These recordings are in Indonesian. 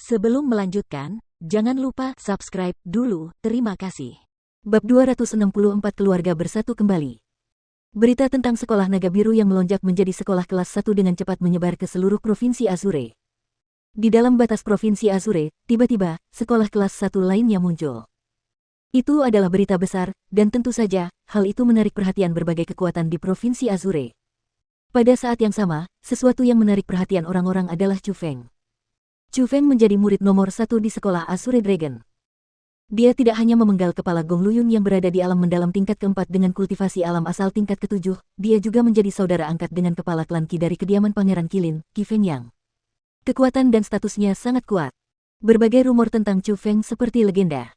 Sebelum melanjutkan, jangan lupa subscribe dulu, terima kasih. Bab 264 Keluarga Bersatu Kembali. Berita tentang sekolah naga biru yang melonjak menjadi sekolah kelas 1 dengan cepat menyebar ke seluruh provinsi Azure. Di dalam batas provinsi Azure, tiba-tiba, sekolah kelas 1 lainnya muncul. Itu adalah berita besar, dan tentu saja, hal itu menarik perhatian berbagai kekuatan di provinsi Azure. Pada saat yang sama, sesuatu yang menarik perhatian orang-orang adalah Chu Feng. Chu Feng menjadi murid nomor 1 di sekolah Azure Dragon. Dia tidak hanya memenggal kepala Gong Luyun yang berada di alam mendalam tingkat keempat dengan kultivasi alam asal tingkat ketujuh, dia juga menjadi saudara angkat dengan kepala klan Qi dari kediaman Pangeran Qilin, Qi Fengyang. Kekuatan dan statusnya sangat kuat. Berbagai rumor tentang Chu Feng seperti legenda.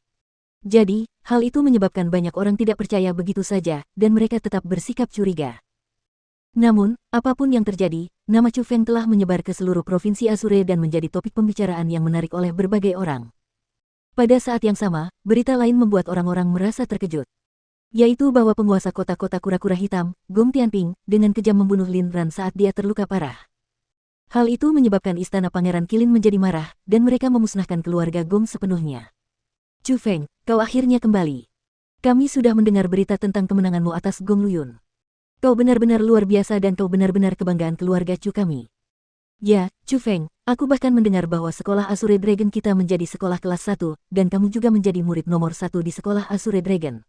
Jadi, hal itu menyebabkan banyak orang tidak percaya begitu saja, dan mereka tetap bersikap curiga. Namun, apapun yang terjadi, nama Chu Feng telah menyebar ke seluruh provinsi Azure dan menjadi topik pembicaraan yang menarik oleh berbagai orang. Pada saat yang sama, berita lain membuat orang-orang merasa terkejut. Yaitu bahwa penguasa kota-kota kura-kura hitam, Gong Tianping, dengan kejam membunuh Lin Ran saat dia terluka parah. Hal itu menyebabkan istana Pangeran Qilin menjadi marah, dan mereka memusnahkan keluarga Gong sepenuhnya. Chu Feng, kau akhirnya kembali. Kami sudah mendengar berita tentang kemenanganmu atas Gong Luyun. Kau benar-benar luar biasa dan kau benar-benar kebanggaan keluarga Chu kami. Ya, Chu Feng, aku bahkan mendengar bahwa sekolah Azure Dragon kita menjadi sekolah kelas 1, dan kamu juga menjadi murid nomor 1 di sekolah Azure Dragon.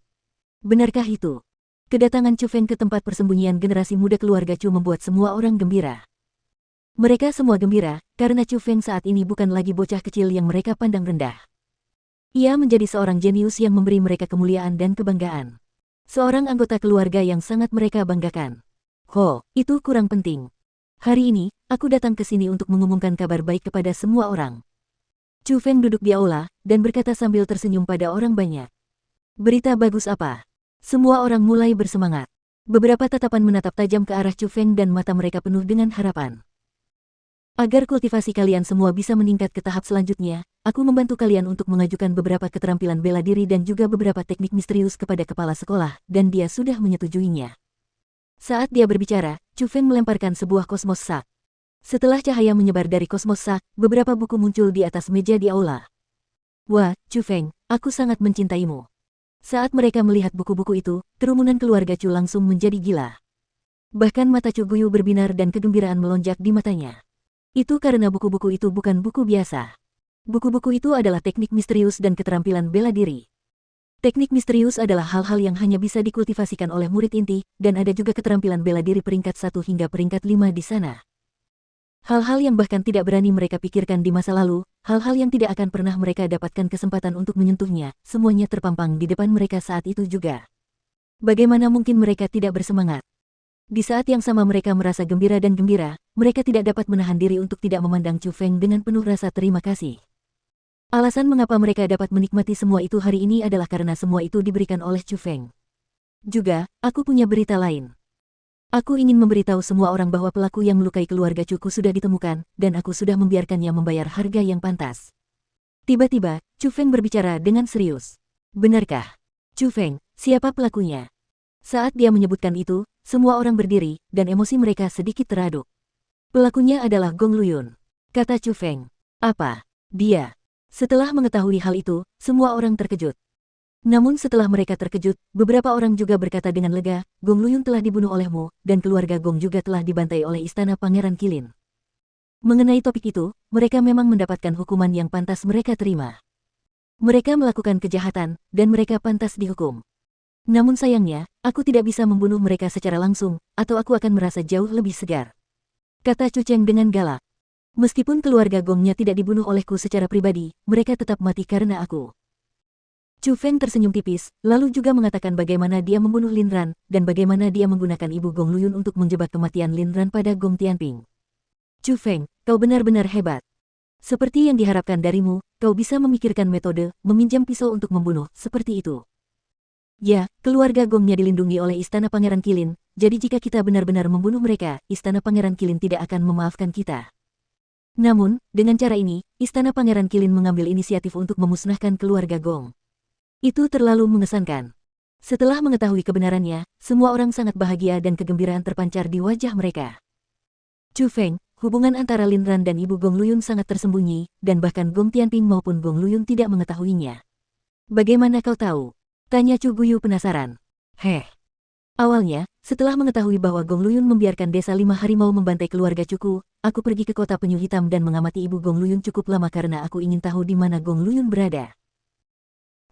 Benarkah itu? Kedatangan Chu Feng ke tempat persembunyian generasi muda keluarga Chu membuat semua orang gembira. Mereka semua gembira, karena Chu Feng saat ini bukan lagi bocah kecil yang mereka pandang rendah. Ia menjadi seorang jenius yang memberi mereka kemuliaan dan kebanggaan. Seorang anggota keluarga yang sangat mereka banggakan. Ho, itu kurang penting. Hari ini, aku datang ke sini untuk mengumumkan kabar baik kepada semua orang. Chu Feng duduk di aula, dan berkata sambil tersenyum pada orang banyak. Berita bagus apa? Semua orang mulai bersemangat. Beberapa tatapan menatap tajam ke arah Chu Feng dan mata mereka penuh dengan harapan. Agar kultivasi kalian semua bisa meningkat ke tahap selanjutnya, aku membantu kalian untuk mengajukan beberapa keterampilan bela diri dan juga beberapa teknik misterius kepada kepala sekolah, dan dia sudah menyetujuinya. Saat dia berbicara, Chu Feng melemparkan sebuah kosmos sak. Setelah cahaya menyebar dari kosmos sak, beberapa buku muncul di atas meja di aula. Wah, Chu Feng, aku sangat mencintaimu. Saat mereka melihat buku-buku itu, kerumunan keluarga Chu langsung menjadi gila. Bahkan mata Chu Guyu berbinar dan kegembiraan melonjak di matanya. Itu karena buku-buku itu bukan buku biasa. Buku-buku itu adalah teknik misterius dan keterampilan bela diri. Teknik misterius adalah hal-hal yang hanya bisa dikultivasikan oleh murid inti, dan ada juga keterampilan bela diri peringkat 1 hingga peringkat 5 di sana. Hal-hal yang bahkan tidak berani mereka pikirkan di masa lalu, hal-hal yang tidak akan pernah mereka dapatkan kesempatan untuk menyentuhnya, semuanya terpampang di depan mereka saat itu juga. Bagaimana mungkin mereka tidak bersemangat? Di saat yang sama mereka merasa gembira dan gembira, mereka tidak dapat menahan diri untuk tidak memandang Chu Feng dengan penuh rasa terima kasih. Alasan mengapa mereka dapat menikmati semua itu hari ini adalah karena semua itu diberikan oleh Chu Feng. Juga, aku punya berita lain. Aku ingin memberitahu semua orang bahwa pelaku yang melukai keluarga Chuku sudah ditemukan, dan aku sudah membiarkannya membayar harga yang pantas. Tiba-tiba, Chu Feng berbicara dengan serius. Benarkah? Chu Feng, siapa pelakunya? Saat dia menyebutkan itu, semua orang berdiri, dan emosi mereka sedikit teraduk. Pelakunya adalah Gong Luyun, kata Chu Feng. Apa? Dia? Setelah mengetahui hal itu, semua orang terkejut. Namun setelah mereka terkejut, beberapa orang juga berkata dengan lega, Gong Luyun telah dibunuh olehmu, dan keluarga Gong juga telah dibantai oleh istana Pangeran Qilin. Mengenai topik itu, mereka memang mendapatkan hukuman yang pantas mereka terima. Mereka melakukan kejahatan, dan mereka pantas dihukum. Namun sayangnya, aku tidak bisa membunuh mereka secara langsung, atau aku akan merasa jauh lebih segar. Kata Chu Cheng dengan galak. Meskipun keluarga Gongnya tidak dibunuh olehku secara pribadi, mereka tetap mati karena aku. Chu Feng tersenyum tipis, lalu juga mengatakan bagaimana dia membunuh Lin Ran, dan bagaimana dia menggunakan ibu Gong Luyun untuk menjebak kematian Lin Ran pada Gong Tianping. Chu Feng, kau benar-benar hebat. Seperti yang diharapkan darimu, kau bisa memikirkan metode, meminjam pisau untuk membunuh, seperti itu. Ya, keluarga Gongnya dilindungi oleh Istana Pangeran Qilin, jadi jika kita benar-benar membunuh mereka, Istana Pangeran Qilin tidak akan memaafkan kita. Namun, dengan cara ini, Istana Pangeran Qilin mengambil inisiatif untuk memusnahkan keluarga Gong. Itu terlalu mengesankan. Setelah mengetahui kebenarannya, semua orang sangat bahagia dan kegembiraan terpancar di wajah mereka. Chu Feng, hubungan antara Lin Ran dan Ibu Gong Luyun sangat tersembunyi, dan bahkan Gong Tianping maupun Gong Luyun tidak mengetahuinya. Bagaimana kau tahu? Tanya Chu Guyu penasaran. Awalnya, setelah mengetahui bahwa Gong Luyun membiarkan desa 5 harimau membantai keluarga Cuku, aku pergi ke kota penyu hitam dan mengamati Ibu Gong Luyun cukup lama karena aku ingin tahu di mana Gong Luyun berada.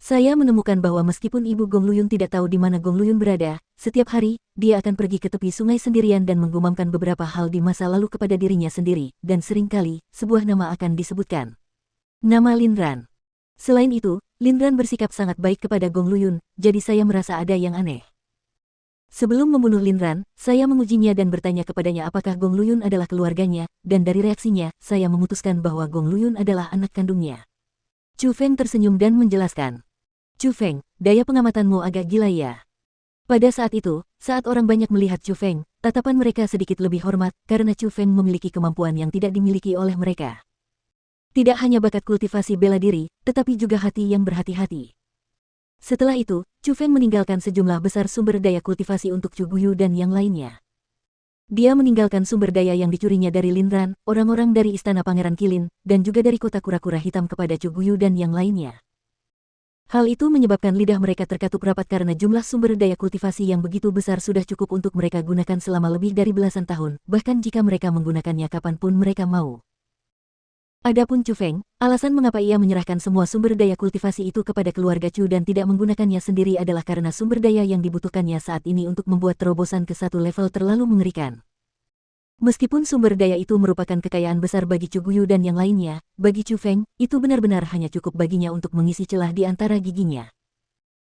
Saya menemukan bahwa meskipun Ibu Gong Luyun tidak tahu di mana Gong Luyun berada, setiap hari, dia akan pergi ke tepi sungai sendirian dan menggumamkan beberapa hal di masa lalu kepada dirinya sendiri, dan seringkali, sebuah nama akan disebutkan. Nama Lin Ran. Selain itu, Lin Ran bersikap sangat baik kepada Gong Luyun, jadi saya merasa ada yang aneh. Sebelum membunuh Lin Ran, saya mengujinya dan bertanya kepadanya apakah Gong Luyun adalah keluarganya, dan dari reaksinya, saya memutuskan bahwa Gong Luyun adalah anak kandungnya. Chu Feng tersenyum dan menjelaskan. Chu Feng, daya pengamatanmu agak gila ya. Pada saat itu, saat orang banyak melihat Chu Feng, tatapan mereka sedikit lebih hormat karena Chu Feng memiliki kemampuan yang tidak dimiliki oleh mereka. Tidak hanya bakat kultivasi bela diri, tetapi juga hati yang berhati-hati. Setelah itu, Chu Feng meninggalkan sejumlah besar sumber daya kultivasi untuk Chu Guyu dan yang lainnya. Dia meninggalkan sumber daya yang dicurinya dari Lin Ran, orang-orang dari Istana Pangeran Qilin, dan juga dari kota kura-kura hitam kepada Chu Guyu dan yang lainnya. Hal itu menyebabkan lidah mereka terkatup rapat karena jumlah sumber daya kultivasi yang begitu besar sudah cukup untuk mereka gunakan selama lebih dari belasan tahun, bahkan jika mereka menggunakannya kapanpun mereka mau. Adapun Chu Feng, alasan mengapa ia menyerahkan semua sumber daya kultivasi itu kepada keluarga Chu dan tidak menggunakannya sendiri adalah karena sumber daya yang dibutuhkannya saat ini untuk membuat terobosan ke satu level terlalu mengerikan. Meskipun sumber daya itu merupakan kekayaan besar bagi Chu Guyu dan yang lainnya, bagi Chu Feng, itu benar-benar hanya cukup baginya untuk mengisi celah di antara giginya.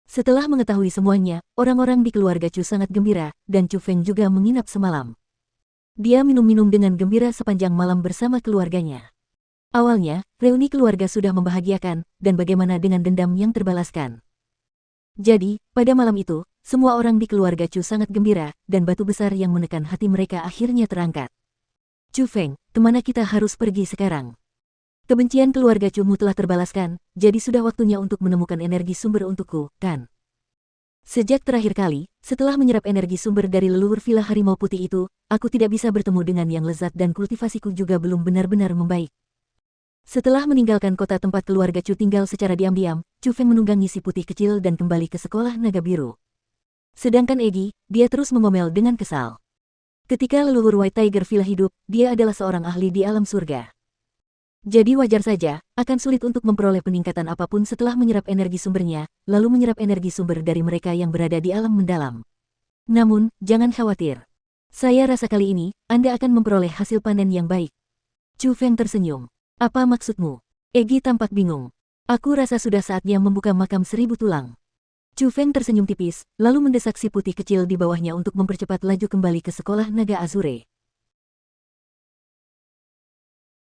Setelah mengetahui semuanya, orang-orang di keluarga Chu sangat gembira, dan Chu Feng juga menginap semalam. Dia minum-minum dengan gembira sepanjang malam bersama keluarganya. Awalnya, reuni keluarga sudah membahagiakan, dan bagaimana dengan dendam yang terbalaskan. Jadi, pada malam itu, semua orang di keluarga Chu sangat gembira, dan batu besar yang menekan hati mereka akhirnya terangkat. Chu Feng, kemana kita harus pergi sekarang? Kebencian keluarga Chu-mu telah terbalaskan, jadi sudah waktunya untuk menemukan energi sumber untukku, kan? Sejak terakhir kali, setelah menyerap energi sumber dari leluhur Villa Harimau Putih itu, aku tidak bisa bertemu dengan yang lezat dan kultivasiku juga belum benar-benar membaik. Setelah meninggalkan kota tempat keluarga Chu tinggal secara diam-diam, Chu Feng menunggangi si putih kecil dan kembali ke sekolah naga biru. Sedangkan Egi, dia terus mengomel dengan kesal. Ketika leluhur White Tiger Villa hidup, dia adalah seorang ahli di alam surga. Jadi wajar saja, akan sulit untuk memperoleh peningkatan apapun setelah menyerap energi sumbernya, lalu menyerap energi sumber dari mereka yang berada di alam mendalam. Namun, jangan khawatir. Saya rasa kali ini, Anda akan memperoleh hasil panen yang baik. Chu Feng tersenyum. Apa maksudmu? Egi tampak bingung. Aku rasa sudah saatnya membuka makam 1000 tulang. Chu Feng tersenyum tipis, lalu mendesak si putih kecil di bawahnya untuk mempercepat laju kembali ke sekolah naga Azure.